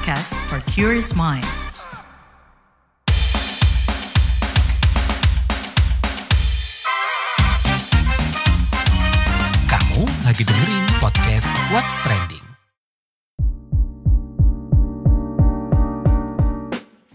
podcast for curious mind. Kamu lagi dengerin podcast What's Trending.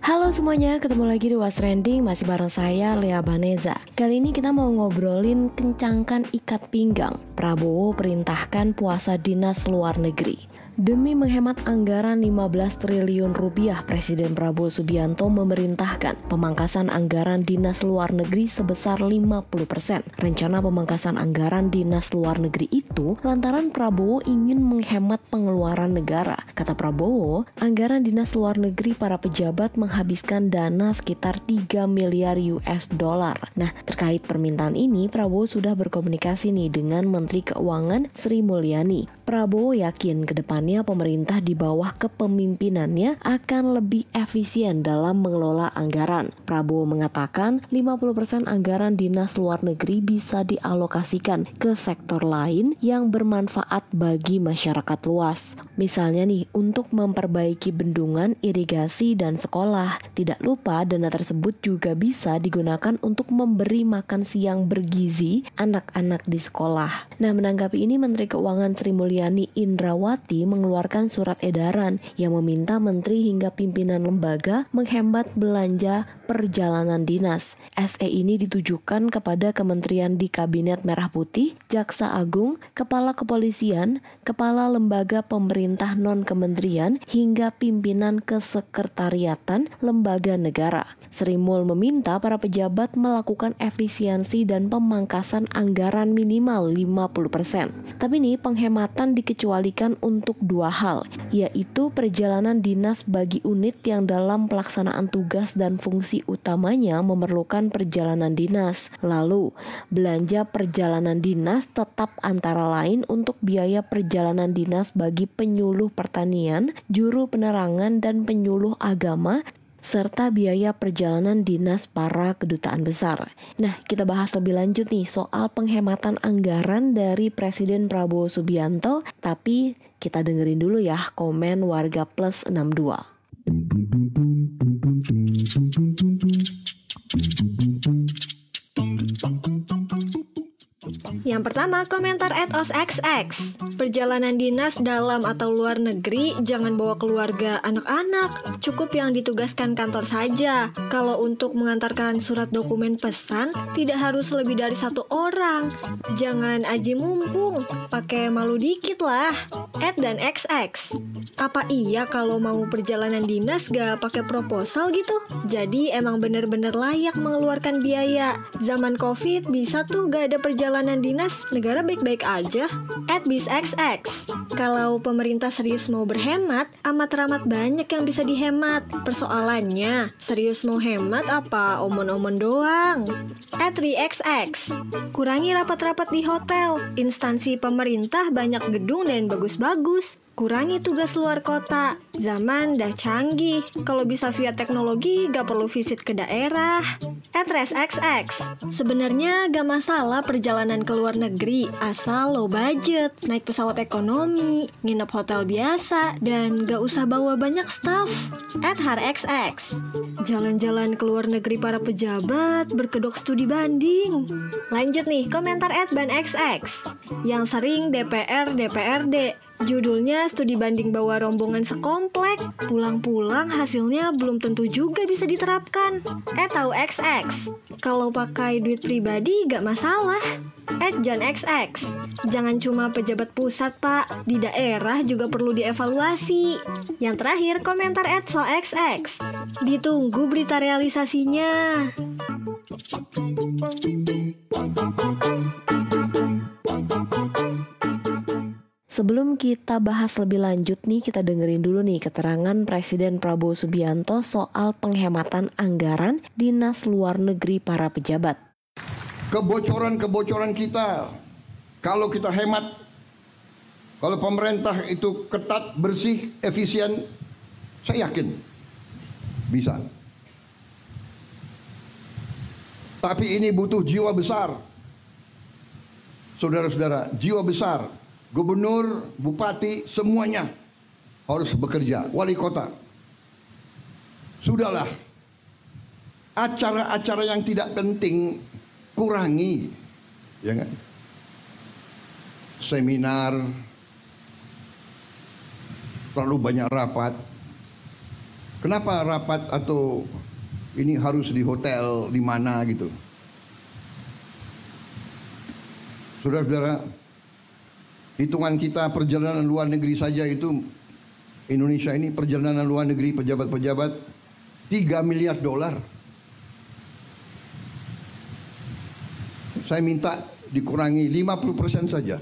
Halo semuanya, ketemu lagi di What's Trending, masih bareng saya Lea Baneza. Kali ini kita mau ngobrolin kencangkan ikat pinggang. Prabowo perintahkan puasa dinas luar negeri. Demi menghemat anggaran 15 triliun rupiah, Presiden Prabowo Subianto memerintahkan pemangkasan anggaran dinas luar negeri sebesar 50%. Rencana pemangkasan anggaran dinas luar negeri itu lantaran Prabowo ingin menghemat pengeluaran negara. Kata Prabowo, anggaran dinas luar negeri para pejabat menghabiskan dana sekitar 3 miliar US dollar. Nah, terkait permintaan ini, Prabowo sudah berkomunikasi nih dengan Menteri Keuangan Sri Mulyani. Prabowo yakin ke depannya pemerintah di bawah kepemimpinannya akan lebih efisien dalam mengelola anggaran. Prabowo mengatakan 50% anggaran dinas luar negeri bisa dialokasikan ke sektor lain yang bermanfaat bagi masyarakat luas. Misalnya nih, untuk memperbaiki bendungan, irigasi, dan sekolah. Tidak lupa dana tersebut juga bisa digunakan untuk memberi makan siang bergizi anak-anak di sekolah. Nah, menanggapi ini Menteri Keuangan Sri Mulyani Indrawati mengeluarkan surat edaran yang meminta menteri hingga pimpinan lembaga menghemat belanja perjalanan dinas. SE ini ditujukan kepada kementerian di Kabinet Merah Putih, Jaksa Agung, Kepala Kepolisian, Kepala Lembaga Pemerintah Non-Kementerian, hingga pimpinan kesekretariatan lembaga negara. Sri Mul meminta para pejabat melakukan efisiensi dan pemangkasan anggaran minimal 50%. Tapi nih, penghematan dikecualikan untuk dua hal, yaitu perjalanan dinas bagi unit yang dalam pelaksanaan tugas dan fungsi utamanya memerlukan perjalanan dinas. Lalu, belanja perjalanan dinas tetap antara lain untuk biaya perjalanan dinas bagi penyuluh pertanian, juru penerangan dan penyuluh agama, serta biaya perjalanan dinas para kedutaan besar. Nah, kita bahas lebih lanjut nih soal penghematan anggaran dari Presiden Prabowo Subianto, tapi kita dengerin dulu ya komen warga plus 62. Yang pertama, komentar @osxx. Perjalanan dinas dalam atau luar negeri jangan bawa keluarga anak-anak. Cukup yang ditugaskan kantor saja. Kalau untuk mengantarkan surat dokumen pesan, tidak harus lebih dari 1 orang. Jangan aji mumpung, pakai malu dikit lah. Dan XX. Apa iya kalau mau perjalanan dinas gak pakai proposal gitu? Jadi emang bener-bener layak mengeluarkan biaya. Zaman COVID bisa tuh gak ada perjalanan dinas, negara baik-baik aja. @bisxx. Kalau pemerintah serius mau berhemat, amat-ramat banyak yang bisa dihemat. Persoalannya, serius mau hemat apa omon-omon doang? @rixx. Kurangi rapat-rapat di hotel. Instansi pemerintah banyak gedung dan bagus-bagus. Kurangi tugas luar kota. Zaman dah canggih. Kalau bisa via teknologi, gak perlu visit ke daerah. @resxx. Sebenarnya gak masalah perjalanan ke luar negeri, asal low budget, naik pesawat ekonomi, nginep hotel biasa, dan gak usah bawa banyak staff. @harxx. Jalan-jalan ke luar negeri para pejabat, berkedok studi banding. Lanjut nih, komentar @banxx. Yang sering DPR, DPRD. Judulnya studi banding bawa rombongan sekomplek. Pulang-pulang hasilnya belum tentu juga bisa diterapkan. Tahu XX. Kalau pakai duit pribadi gak masalah. @janxx. Jangan cuma pejabat pusat pak, di daerah juga perlu dievaluasi. Yang terakhir komentar @soxx. Ditunggu berita realisasinya. Sebelum kita bahas lebih lanjut nih, kita dengerin dulu nih keterangan Presiden Prabowo Subianto soal penghematan anggaran dinas luar negeri para pejabat. Kebocoran-kebocoran kita, kalau kita hemat, kalau pemerintah itu ketat, bersih, efisien, saya yakin bisa. Tapi ini butuh jiwa besar. Saudara-saudara, jiwa besar. Gubernur, bupati, semuanya harus bekerja. Wali kota, sudahlah, acara-acara yang tidak penting kurangi, ya kan? Seminar, terlalu banyak rapat. Kenapa rapat atau ini harus di hotel di mana gitu? Saudara-saudara, hitungan kita perjalanan luar negeri saja itu Indonesia ini perjalanan luar negeri pejabat-pejabat $3 miliar. Saya minta dikurangi 50% saja.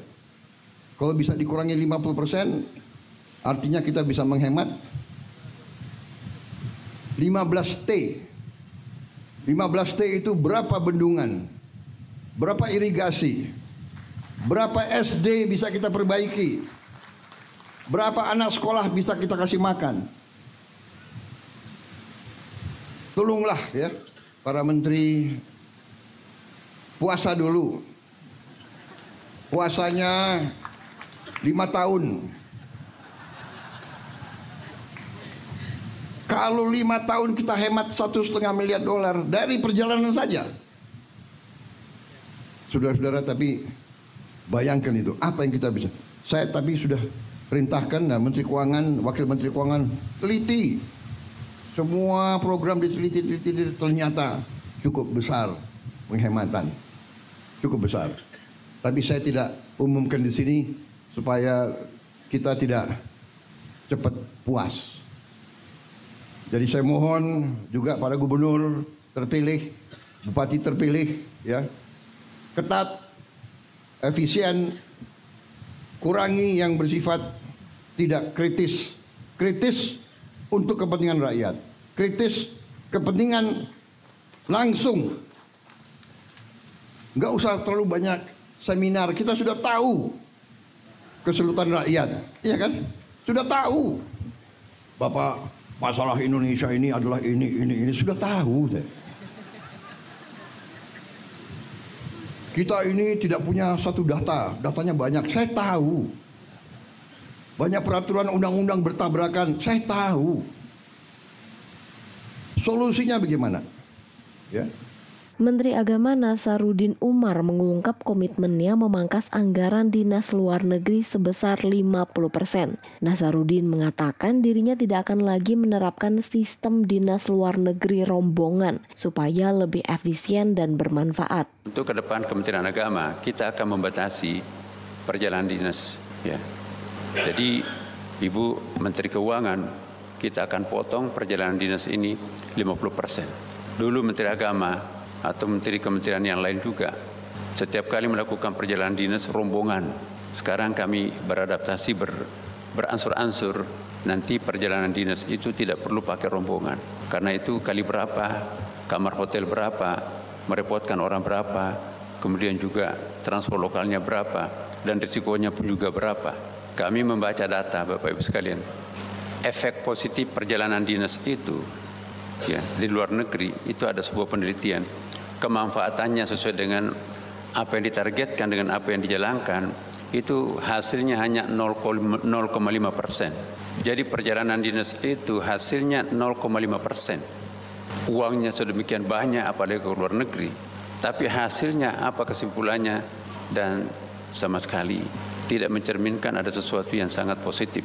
Kalau bisa dikurangi 50%, artinya kita bisa menghemat 15T. 15T itu berapa bendungan, berapa irigasi, berapa SD bisa kita perbaiki, berapa anak sekolah bisa kita kasih makan. Tolonglah ya para menteri, puasa dulu. Puasanya 5 tahun. Kalau 5 tahun kita hemat $1,5 miliar dari perjalanan saja. Saudara-saudara, tapi bayangkan itu, apa yang kita bisa. Saya tapi sudah perintahkan Menteri Keuangan, Wakil Menteri Keuangan teliti. Semua program diteliti, ternyata cukup besar penghematan. Cukup besar. Tapi saya tidak umumkan di sini supaya kita tidak cepat puas. Jadi saya mohon juga para gubernur terpilih, bupati terpilih, ya, ketat, efisien, kurangi yang bersifat tidak kritis. Kritis untuk kepentingan rakyat. Kritis kepentingan langsung. Enggak usah terlalu banyak seminar. Kita sudah tahu kesulitan rakyat. Iya kan? Sudah tahu. Bapak, masalah Indonesia ini adalah ini. Sudah tahu. Kita ini tidak punya satu data, datanya banyak, saya tahu. Banyak peraturan undang-undang bertabrakan, saya tahu. Solusinya bagaimana? Ya. Menteri Agama Nasaruddin Umar mengungkap komitmennya memangkas anggaran dinas luar negeri sebesar 50%. Nasaruddin mengatakan dirinya tidak akan lagi menerapkan sistem dinas luar negeri rombongan supaya lebih efisien dan bermanfaat. Untuk ke depan Kementerian Agama, kita akan membatasi perjalanan dinas. Ya. Jadi, Ibu Menteri Keuangan, kita akan potong perjalanan dinas ini 50%. Dulu Menteri Agama atau menteri kementerian yang lain juga setiap kali melakukan perjalanan dinas rombongan. Sekarang kami beradaptasi beransur-ansur, nanti perjalanan dinas itu tidak perlu pakai rombongan. Karena itu kali berapa, kamar hotel berapa, merepotkan orang berapa, kemudian juga transport lokalnya berapa, dan risikonya pun juga berapa. Kami membaca data, Bapak Ibu sekalian. Efek positif perjalanan dinas itu ya, di luar negeri itu ada sebuah penelitian. Kemanfaatannya sesuai dengan apa yang ditargetkan dengan apa yang dijalankan, itu hasilnya hanya 0,5%. Jadi perjalanan dinas itu hasilnya 0,5%. Uangnya sedemikian banyak apalagi ke luar negeri. Tapi hasilnya apa kesimpulannya? Dan sama sekali tidak mencerminkan ada sesuatu yang sangat positif.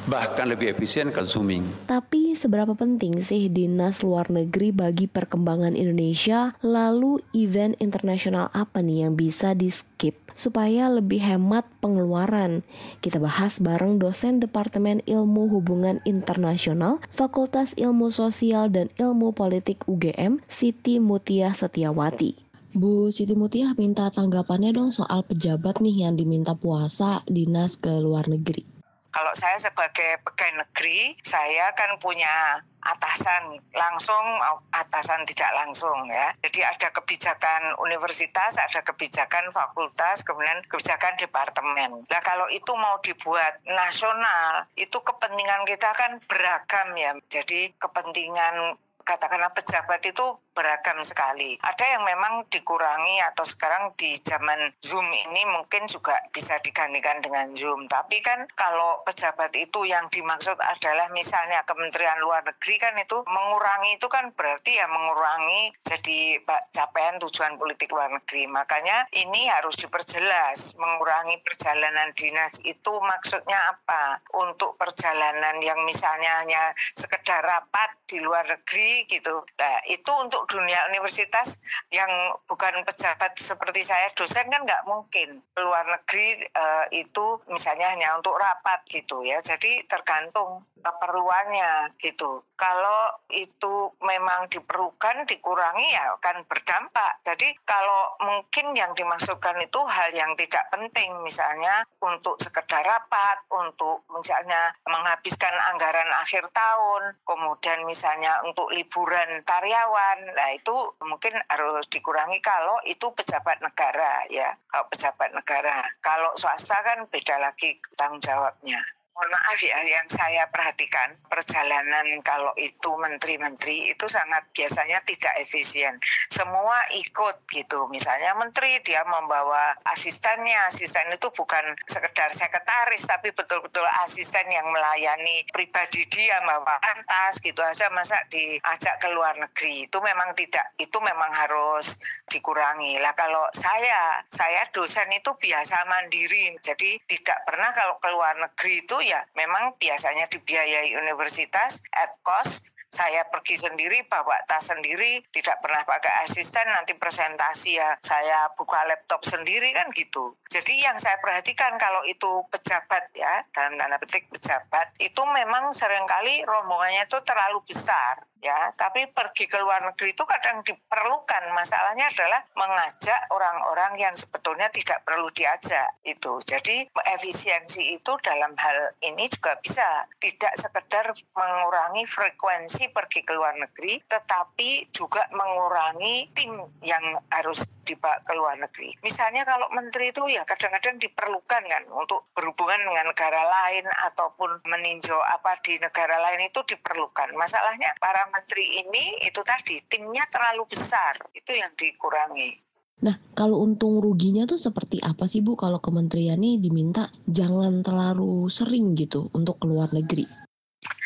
Bahkan lebih efisien consuming. Tapi seberapa penting sih dinas luar negeri bagi perkembangan Indonesia? Lalu event internasional apa nih yang bisa di-skip supaya lebih hemat pengeluaran? Kita bahas bareng dosen Departemen Ilmu Hubungan Internasional, Fakultas Ilmu Sosial dan Ilmu Politik UGM, Siti Mutiah Setiawati. Bu Siti Mutiah minta tanggapannya dong soal pejabat nih yang diminta puasa dinas ke luar negeri. Kalau saya sebagai pegawai negeri, saya kan punya atasan langsung, atasan tidak langsung ya. Jadi ada kebijakan universitas, ada kebijakan fakultas, kemudian kebijakan departemen. Nah kalau itu mau dibuat nasional, itu kepentingan kita kan beragam ya. Jadi kepentingan katakanlah pejabat itu beragam sekali. Ada yang memang dikurangi atau sekarang di zaman Zoom ini mungkin juga bisa digantikan dengan Zoom. Tapi kan kalau pejabat itu yang dimaksud adalah misalnya Kementerian Luar Negeri kan itu mengurangi, itu kan berarti ya mengurangi jadi capaian tujuan politik luar negeri. Makanya ini harus diperjelas, mengurangi perjalanan dinas itu maksudnya apa? Untuk perjalanan yang misalnya hanya sekedar rapat di luar negeri gitu. Nah, itu untuk dunia universitas yang bukan pejabat seperti saya, dosen kan nggak mungkin luar negeri itu misalnya hanya untuk rapat gitu ya. Jadi tergantung keperluannya gitu. Kalau itu memang diperlukan dikurangi ya akan berdampak. Jadi kalau mungkin yang dimaksudkan itu hal yang tidak penting, misalnya untuk sekedar rapat, untuk misalnya menghabiskan anggaran akhir tahun, kemudian misalnya untuk liburan karyawan, nah itu mungkin harus dikurangi kalau itu pejabat negara ya. Kalau pejabat negara, kalau swasta kan beda lagi tanggung jawabnya. Mohon maaf ya, yang saya perhatikan perjalanan kalau itu menteri-menteri itu sangat biasanya tidak efisien. Semua ikut gitu. Misalnya menteri dia membawa asistennya, asisten itu bukan sekedar sekretaris tapi betul-betul asisten yang melayani pribadi dia, membawa tas gitu aja, masa diajak ke luar negeri. Itu memang tidak, itu memang harus dikurangi. Lah kalau saya dosen itu biasa mandiri, jadi tidak pernah kalau ke luar negeri itu ya memang biasanya dibiayai universitas at cost. Saya pergi sendiri, bawa tas sendiri, tidak pernah pakai asisten, nanti presentasi ya saya buka laptop sendiri kan gitu. Jadi yang saya perhatikan kalau itu pejabat ya, dalam tanda petik pejabat, itu memang seringkali rombongannya itu terlalu besar. Ya, tapi pergi ke luar negeri itu kadang diperlukan. Masalahnya adalah mengajak orang-orang yang sebetulnya tidak perlu diajak itu. Jadi efisiensi itu dalam hal ini juga bisa tidak sekedar mengurangi frekuensi pergi ke luar negeri, tetapi juga mengurangi tim yang harus dibawa ke luar negeri. Misalnya kalau menteri itu ya kadang-kadang diperlukan kan untuk berhubungan dengan negara lain ataupun meninjau apa di negara lain itu diperlukan. Masalahnya para menteri ini itu tadi timnya terlalu besar, itu yang dikurangi. Nah, kalau untung ruginya tuh seperti apa sih Bu kalau kementerian ini diminta jangan terlalu sering gitu untuk keluar negeri?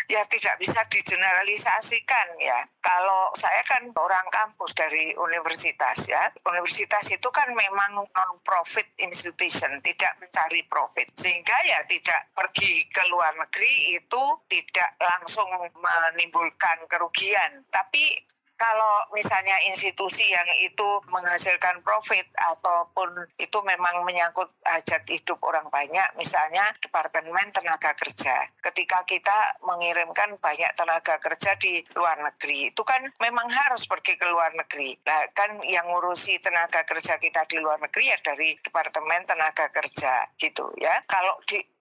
Ya tidak bisa digeneralisasikan ya. Kalau saya kan orang kampus dari universitas ya. Universitas itu kan memang non-profit institution, tidak mencari profit. Sehingga ya tidak pergi ke luar negeri itu tidak langsung menimbulkan kerugian. Tapi kalau misalnya institusi yang itu menghasilkan profit ataupun itu memang menyangkut hajat hidup orang banyak, misalnya Departemen Tenaga Kerja. Ketika kita mengirimkan banyak tenaga kerja di luar negeri, itu kan memang harus pergi ke luar negeri. Nah, kan yang ngurusi tenaga kerja kita di luar negeri ya dari Departemen Tenaga Kerja gitu ya. Kalau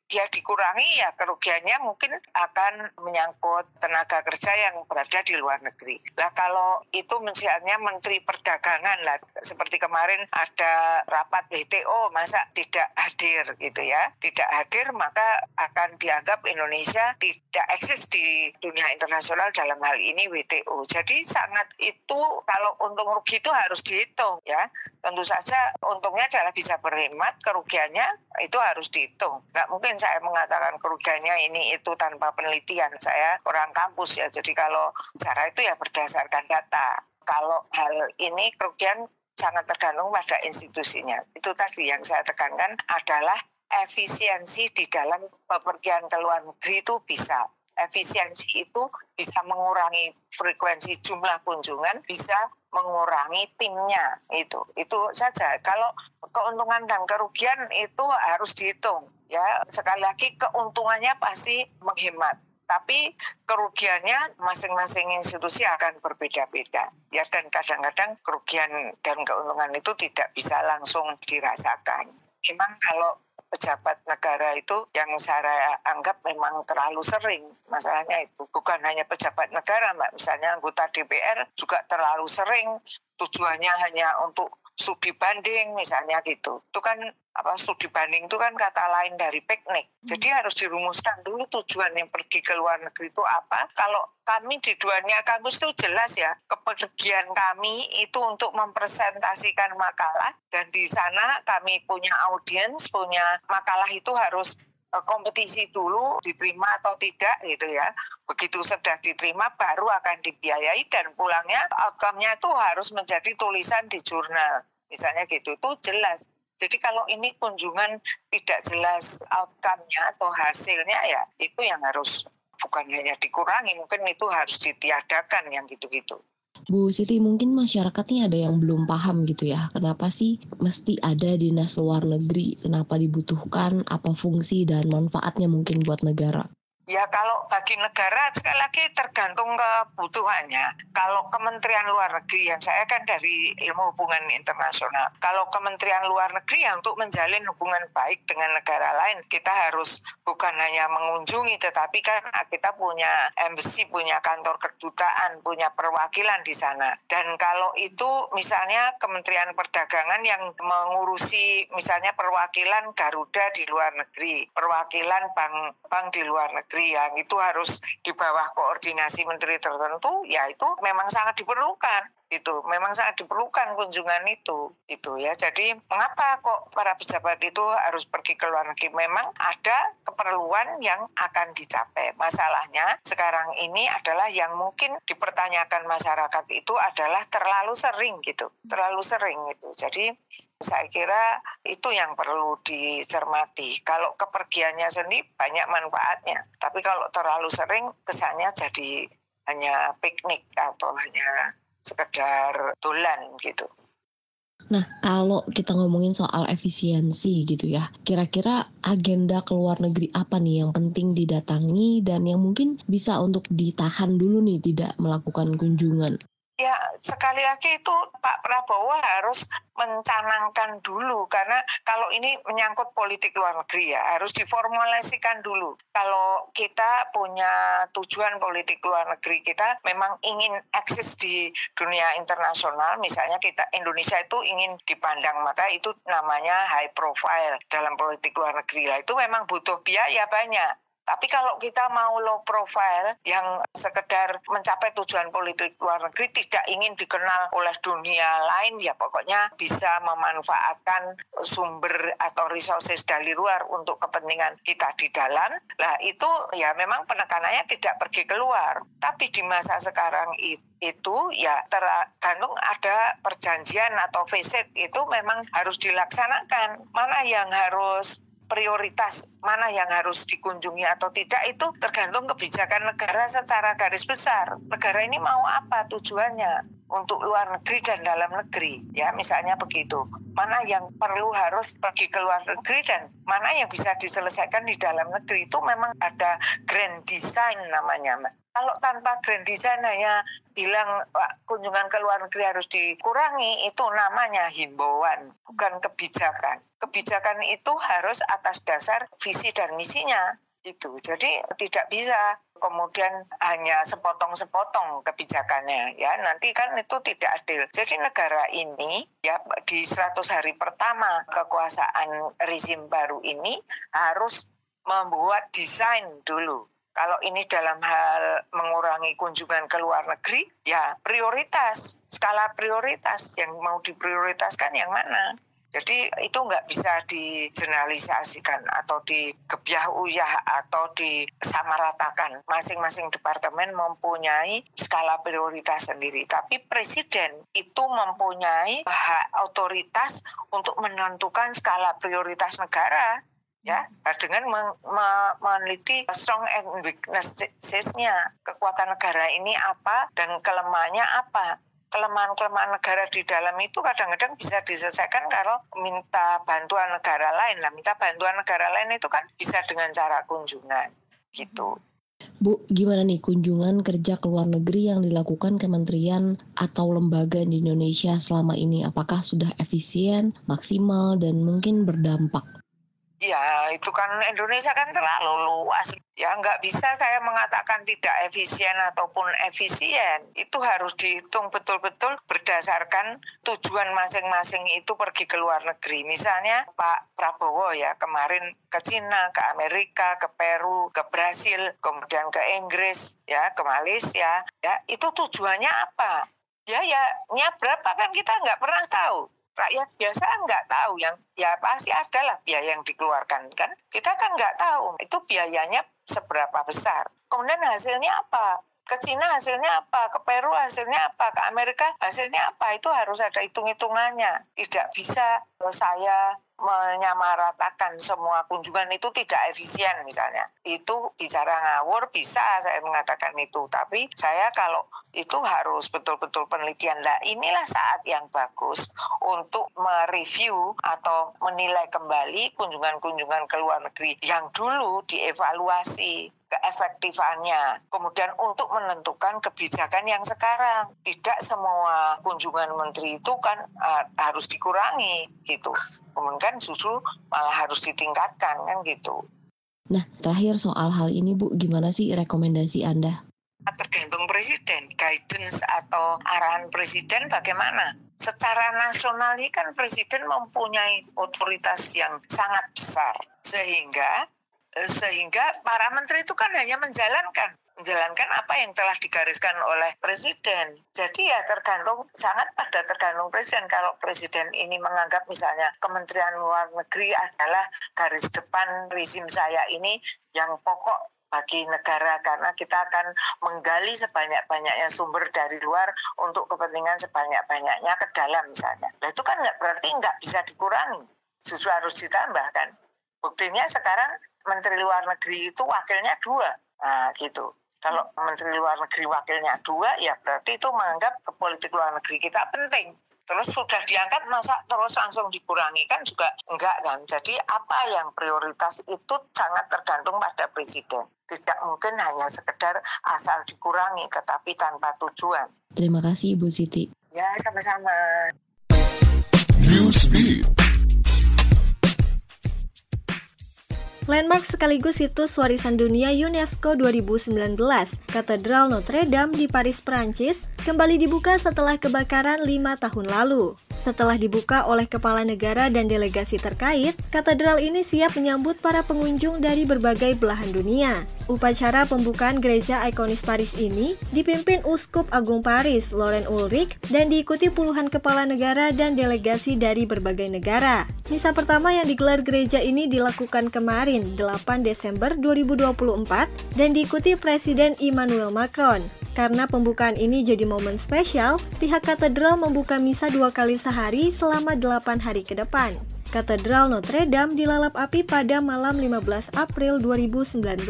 dia dikurangi ya kerugiannya mungkin akan menyangkut tenaga kerja yang berada di luar negeri. Lah kalau itu misalnya Menteri Perdagangan lah, seperti kemarin ada rapat WTO, masa tidak hadir gitu ya. Tidak hadir maka akan dianggap Indonesia tidak eksis di dunia internasional dalam hal ini WTO. Jadi sangat itu kalau untung rugi itu harus dihitung ya. Tentu saja untungnya adalah bisa berhemat, kerugiannya itu harus dihitung. Nggak mungkin saya mengatakan kerugiannya ini itu tanpa penelitian. Saya orang kampus ya, jadi kalau bicara itu ya berdasarkan data. Kalau hal ini kerugian sangat tergantung pada institusinya. Itu tadi yang saya tekankan adalah efisiensi di dalam bepergian ke luar negeri itu bisa. Efisiensi itu bisa mengurangi frekuensi jumlah kunjungan, bisa mengurangi timnya itu saja. Kalau keuntungan dan kerugian itu harus dihitung ya. Sekali lagi keuntungannya pasti menghemat, tapi kerugiannya masing-masing institusi akan berbeda-beda ya, dan kadang-kadang kerugian dan keuntungan itu tidak bisa langsung dirasakan. Memang kalau pejabat negara itu yang saya anggap memang terlalu sering. Masalahnya itu bukan hanya pejabat negara, Mbak. Misalnya anggota DPR juga terlalu sering. Tujuannya hanya untuk studi banding misalnya gitu. Itu kan studi banding itu kan kata lain dari piknik. Jadi harus dirumuskan dulu tujuan yang pergi ke luar negeri itu apa. Kalau kami di Dunia Kampus itu jelas ya, kepergian kami itu untuk mempresentasikan makalah, dan di sana kami punya audiens, punya makalah itu harus kompetisi dulu, diterima atau tidak gitu ya. Begitu sudah diterima baru akan dibiayai, dan pulangnya outcome-nya itu harus menjadi tulisan di jurnal. Misalnya gitu, itu jelas. Jadi kalau ini kunjungan tidak jelas outcome-nya atau hasilnya, ya itu yang harus bukan hanya dikurangi, mungkin itu harus ditiadakan yang gitu-gitu. Bu Siti, mungkin masyarakatnya ada yang belum paham gitu ya, kenapa sih mesti ada dinas luar negeri, kenapa dibutuhkan, apa fungsi dan manfaatnya mungkin buat negara? Ya kalau bagi negara sekali lagi tergantung kebutuhannya. Kalau Kementerian Luar Negeri, yang saya kan dari ilmu hubungan internasional. Kalau Kementerian Luar Negeri yang untuk menjalin hubungan baik dengan negara lain, kita harus bukan hanya mengunjungi, tetapi kan kita punya embassy, punya kantor kedutaan, punya perwakilan di sana. Dan kalau itu misalnya Kementerian Perdagangan yang mengurusi misalnya perwakilan Garuda di luar negeri, perwakilan bank di luar negeri, yang itu harus di bawah koordinasi menteri tertentu, ya itu memang sangat diperlukan. Itu memang sangat diperlukan kunjungan itu ya. Jadi mengapa kok para pejabat itu harus pergi ke luar negeri? Memang ada keperluan yang akan dicapai. Masalahnya sekarang ini adalah yang mungkin dipertanyakan masyarakat itu adalah terlalu sering gitu. Jadi saya kira itu yang perlu dicermati. Kalau kepergiannya sendiri banyak manfaatnya, tapi kalau terlalu sering kesannya jadi hanya piknik atau hanya sekedar dolan gitu. Nah, kalau kita ngomongin soal efisiensi gitu ya, kira-kira agenda ke luar negeri apa nih yang penting didatangi dan yang mungkin bisa untuk ditahan dulu nih tidak melakukan kunjungan? Ya, sekali lagi itu Pak Prabowo harus mencanangkan dulu, karena kalau ini menyangkut politik luar negeri ya, harus diformulasikan dulu. Kalau kita punya tujuan politik luar negeri, kita memang ingin eksis di dunia internasional, misalnya kita Indonesia itu ingin dipandang, maka itu namanya high profile dalam politik luar negeri. Lah, itu memang butuh biaya banyak. Tapi kalau kita mau low profile yang sekedar mencapai tujuan politik luar negeri, tidak ingin dikenal oleh dunia lain, ya pokoknya bisa memanfaatkan sumber atau resources dari luar untuk kepentingan kita di dalam. Nah itu ya memang penekanannya tidak pergi keluar. Tapi di masa sekarang itu ya tergantung ada perjanjian atau visit, itu memang harus dilaksanakan. Mana yang harus prioritas, mana yang harus dikunjungi atau tidak, itu tergantung kebijakan negara secara garis besar. Negara ini mau apa tujuannya untuk luar negeri dan dalam negeri, ya misalnya begitu. Mana yang perlu harus pergi ke luar negeri dan mana yang bisa diselesaikan di dalam negeri, itu memang ada grand design namanya. Kalau tanpa grand design hanya bilang kunjungan ke luar negeri harus dikurangi, itu namanya himbauan, bukan kebijakan. Kebijakan itu harus atas dasar visi dan misinya. Itu. Jadi tidak bisa kemudian hanya sepotong-sepotong kebijakannya, ya nanti kan itu tidak adil. Jadi negara ini ya di 100 hari pertama kekuasaan rezim baru ini harus membuat desain dulu. Kalau ini dalam hal mengurangi kunjungan ke luar negeri, ya prioritas, skala prioritas yang mau diprioritaskan yang mana. Jadi itu nggak bisa digeneralisasikan atau digebyah-uyah atau disamaratakan. Masing-masing departemen mempunyai skala prioritas sendiri. Tapi presiden itu mempunyai hak otoritas untuk menentukan skala prioritas negara. Ya, dengan meneliti strong and weaknesses-nya, kekuatan negara ini apa dan kelemahannya apa. Kelemahan-kelemahan negara di dalam itu kadang-kadang bisa diselesaikan kalau minta bantuan negara lain. Lah, minta bantuan negara lain itu kan bisa dengan cara kunjungan, gitu. Bu, gimana nih kunjungan kerja ke luar negeri yang dilakukan kementerian atau lembaga di Indonesia selama ini? Apakah sudah efisien, maksimal, dan mungkin berdampak? Ya, itu kan Indonesia kan terlalu luas. Ya, nggak bisa saya mengatakan tidak efisien ataupun efisien. Itu harus dihitung betul-betul berdasarkan tujuan masing-masing itu pergi ke luar negeri. Misalnya Pak Prabowo ya kemarin ke Cina, ke Amerika, ke Peru, ke Brasil, kemudian ke Inggris, ya ke Malaysia. Ya, itu tujuannya apa? Biayanya berapa kan kita nggak pernah tahu. Rakyat biasa nggak tahu, yang ya pasti adalah biaya yang dikeluarkan kan. Kita kan nggak tahu itu biayanya seberapa besar. Kemudian hasilnya apa? Ke Cina hasilnya apa? Ke Peru hasilnya apa? Ke Amerika hasilnya apa? Itu harus ada hitung-hitungannya. Tidak bisa saya menyamaratakan semua kunjungan itu tidak efisien misalnya. Itu bicara ngawur bisa saya mengatakan itu. Tapi saya kalau itu harus betul-betul penelitian. Nah, inilah saat yang bagus untuk mereview atau menilai kembali kunjungan-kunjungan ke luar negeri yang dulu dievaluasi keefektifannya. Kemudian untuk menentukan kebijakan yang sekarang. Tidak semua kunjungan menteri itu kan harus dikurangi gitu. Kemudian kan justru malah harus ditingkatkan kan gitu. Nah, terakhir soal hal ini Bu, gimana sih rekomendasi Anda? Tergantung presiden, guidance atau arahan presiden bagaimana. Secara nasional ini kan presiden mempunyai otoritas yang sangat besar. Sehingga para menteri itu kan hanya menjalankan apa yang telah digariskan oleh presiden. Jadi ya sangat tergantung presiden. Kalau presiden ini menganggap misalnya Kementerian Luar Negeri adalah garis depan rezim saya ini yang pokok bagi negara, karena kita akan menggali sebanyak-banyaknya sumber dari luar untuk kepentingan sebanyak-banyaknya ke dalam misalnya. Nah itu kan berarti nggak bisa dikurangi, justru harus ditambahkan. Buktinya sekarang Menteri Luar Negeri itu wakilnya 2, nah gitu. Kalau Menteri Luar Negeri wakilnya 2, ya berarti itu menganggap ke politik luar negeri kita penting. Terus sudah diangkat, masa terus langsung dikurangi? Kan juga enggak kan. Jadi apa yang prioritas itu sangat tergantung pada presiden. Tidak mungkin hanya sekedar asal dikurangi, tetapi tanpa tujuan. Terima kasih Ibu Siti. Ya, sama-sama. Newsbeat. Landmark sekaligus situs warisan dunia UNESCO 2019, Katedral Notre Dame di Paris, Prancis, kembali dibuka setelah kebakaran 5 tahun lalu. Setelah dibuka oleh kepala negara dan delegasi terkait, katedral ini siap menyambut para pengunjung dari berbagai belahan dunia. Upacara pembukaan gereja ikonis Paris ini dipimpin Uskup Agung Paris, Laurent Ulrich, dan diikuti puluhan kepala negara dan delegasi dari berbagai negara. Misa pertama yang digelar gereja ini dilakukan kemarin, 8 Desember 2024, dan diikuti Presiden Emmanuel Macron. Karena pembukaan ini jadi momen spesial, pihak katedral membuka misa 2 kali sehari selama 8 hari ke depan. Katedral Notre Dame dilalap api pada malam 15 April 2019.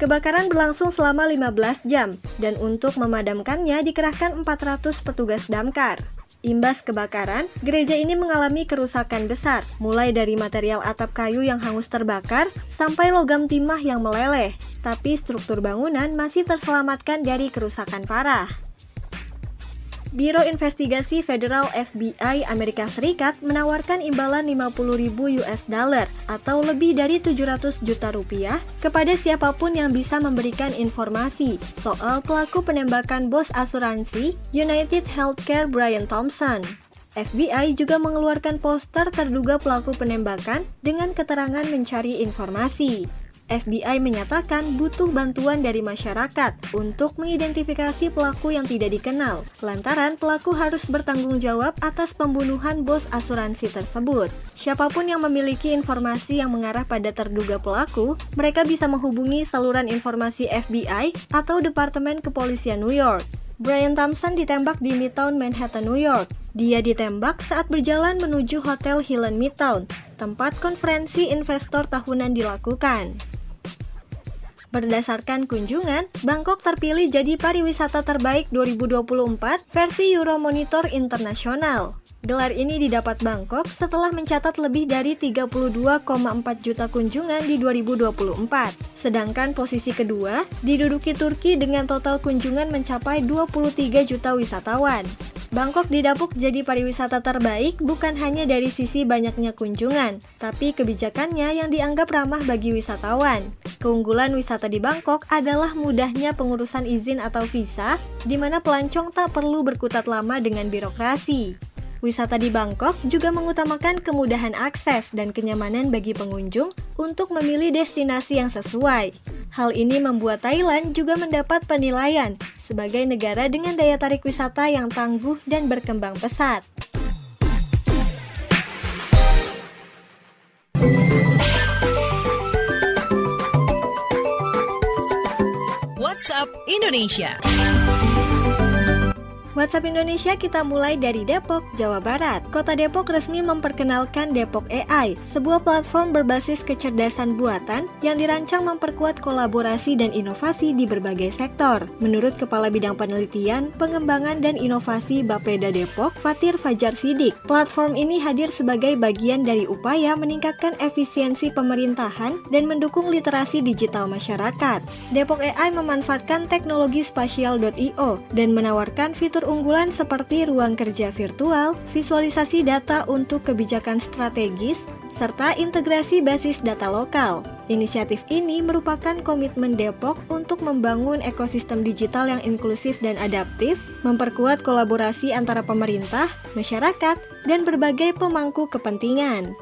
Kebakaran berlangsung selama 15 jam, dan untuk memadamkannya dikerahkan 400 petugas damkar. Imbas kebakaran, gereja ini mengalami kerusakan besar, mulai dari material atap kayu yang hangus terbakar sampai logam timah yang meleleh. Tapi struktur bangunan masih terselamatkan dari kerusakan parah. Biro Investigasi Federal FBI Amerika Serikat menawarkan imbalan $50.000 atau lebih dari 700 juta rupiah kepada siapapun yang bisa memberikan informasi soal pelaku penembakan bos asuransi United Healthcare Brian Thompson. FBI juga mengeluarkan poster terduga pelaku penembakan dengan keterangan mencari informasi. FBI menyatakan butuh bantuan dari masyarakat untuk mengidentifikasi pelaku yang tidak dikenal, lantaran pelaku harus bertanggung jawab atas pembunuhan bos asuransi tersebut. Siapapun yang memiliki informasi yang mengarah pada terduga pelaku, mereka bisa menghubungi saluran informasi FBI atau Departemen Kepolisian New York. Brian Thompson ditembak di Midtown Manhattan, New York. Dia ditembak saat berjalan menuju Hotel Hylan Midtown, tempat konferensi investor tahunan dilakukan. Berdasarkan kunjungan, Bangkok terpilih jadi pariwisata terbaik 2024 versi Euromonitor Internasional. Gelar ini didapat Bangkok setelah mencatat lebih dari 32,4 juta kunjungan di 2024. Sedangkan posisi kedua diduduki Turki dengan total kunjungan mencapai 23 juta wisatawan. Bangkok didapuk jadi pariwisata terbaik bukan hanya dari sisi banyaknya kunjungan, tapi kebijakannya yang dianggap ramah bagi wisatawan. Keunggulan wisata di Bangkok adalah mudahnya pengurusan izin atau visa, di mana pelancong tak perlu berkutat lama dengan birokrasi. Wisata di Bangkok juga mengutamakan kemudahan akses dan kenyamanan bagi pengunjung untuk memilih destinasi yang sesuai. Hal ini membuat Thailand juga mendapat penilaian sebagai negara dengan daya tarik wisata yang tangguh dan berkembang pesat. WhatsApp Indonesia. WhatsApp Indonesia kita mulai dari Depok, Jawa Barat. Kota Depok resmi memperkenalkan Depok AI, sebuah platform berbasis kecerdasan buatan yang dirancang memperkuat kolaborasi dan inovasi di berbagai sektor. Menurut Kepala Bidang Penelitian, Pengembangan dan Inovasi Bapeda Depok, Fatir Fajar Sidik, platform ini hadir sebagai bagian dari upaya meningkatkan efisiensi pemerintahan dan mendukung literasi digital masyarakat. Depok AI memanfaatkan teknologi spatial.io dan menawarkan fitur unggulan seperti ruang kerja virtual, visualisasi data untuk kebijakan strategis, serta integrasi basis data lokal. Inisiatif ini merupakan komitmen Depok untuk membangun ekosistem digital yang inklusif dan adaptif, memperkuat kolaborasi antara pemerintah, masyarakat, dan berbagai pemangku kepentingan.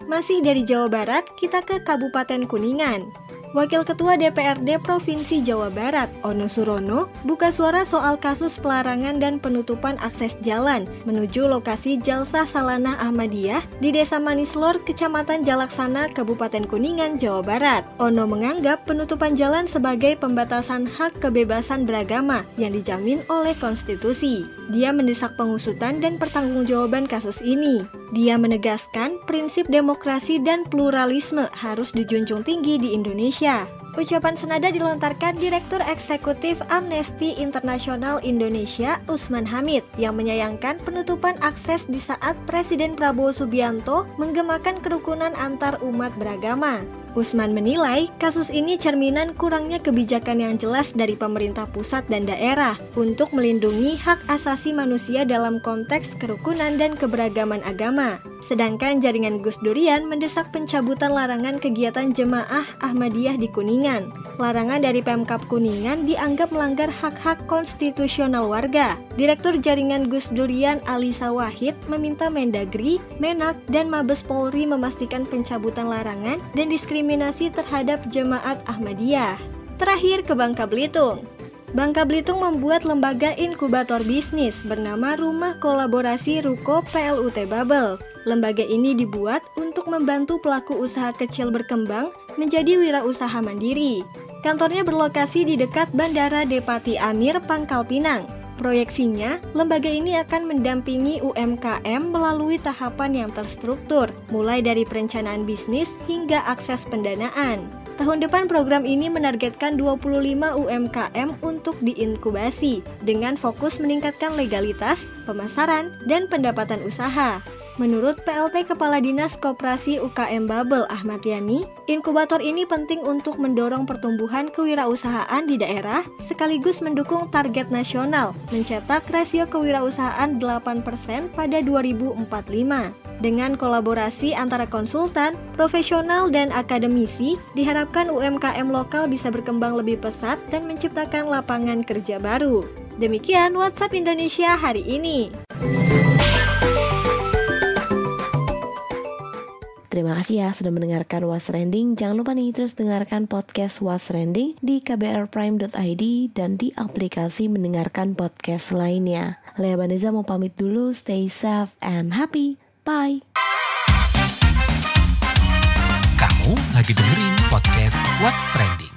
Masih dari Jawa Barat, kita ke Kabupaten Kuningan. Wakil Ketua DPRD Provinsi Jawa Barat, Ono Surono, buka suara soal kasus pelarangan dan penutupan akses jalan menuju lokasi Jalsah Salanah Ahmadiyah di Desa Manislor, Kecamatan Jalaksana, Kabupaten Kuningan, Jawa Barat. Ono menganggap penutupan jalan sebagai pembatasan hak kebebasan beragama yang dijamin oleh konstitusi. Dia mendesak pengusutan dan pertanggungjawaban kasus ini. Dia menegaskan prinsip demokrasi dan pluralisme harus dijunjung tinggi di Indonesia. Ucapan senada dilontarkan Direktur Eksekutif Amnesty International Indonesia, Usman Hamid, yang menyayangkan penutupan akses di saat Presiden Prabowo Subianto menggemakan kerukunan antar umat beragama. Usman menilai kasus ini cerminan kurangnya kebijakan yang jelas dari pemerintah pusat dan daerah untuk melindungi hak asasi manusia dalam konteks kerukunan dan keberagaman agama. Sedangkan jaringan Gus Durian mendesak pencabutan larangan kegiatan jemaah Ahmadiyah di Kuningan. Larangan dari Pemkab Kuningan dianggap melanggar hak-hak konstitusional warga. Direktur jaringan Gus Durian Alisa Wahid meminta Mendagri, Menak, dan Mabes Polri memastikan pencabutan larangan dan diskriminasi terhadap jemaat Ahmadiyah. Terakhir ke Bangka Belitung. Bangka Belitung membuat lembaga inkubator bisnis bernama Rumah Kolaborasi Ruko PLUT Bubble. Lembaga ini dibuat untuk membantu pelaku usaha kecil berkembang menjadi wirausaha mandiri. Kantornya berlokasi di dekat Bandara Depati Amir, Pangkal Pinang. Proyeksinya, lembaga ini akan mendampingi UMKM melalui tahapan yang terstruktur, mulai dari perencanaan bisnis hingga akses pendanaan. Tahun depan program ini menargetkan 25 UMKM untuk diinkubasi dengan fokus meningkatkan legalitas, pemasaran, dan pendapatan usaha. Menurut PLT Kepala Dinas Koperasi UKM Bubble Ahmad Yani, inkubator ini penting untuk mendorong pertumbuhan kewirausahaan di daerah sekaligus mendukung target nasional mencetak rasio kewirausahaan 8% pada 2045. Dengan kolaborasi antara konsultan, profesional, dan akademisi, diharapkan UMKM lokal bisa berkembang lebih pesat dan menciptakan lapangan kerja baru. Demikian WhatsApp Indonesia hari ini. Terima kasih ya sudah mendengarkan What's Trending. Jangan lupa nih terus dengarkan podcast What's Trending di kbrprime.id dan di aplikasi mendengarkan podcast lainnya. Lea Baneza mau pamit dulu, stay safe and happy. Bye. Kamu lagi dengerin podcast What's Trending.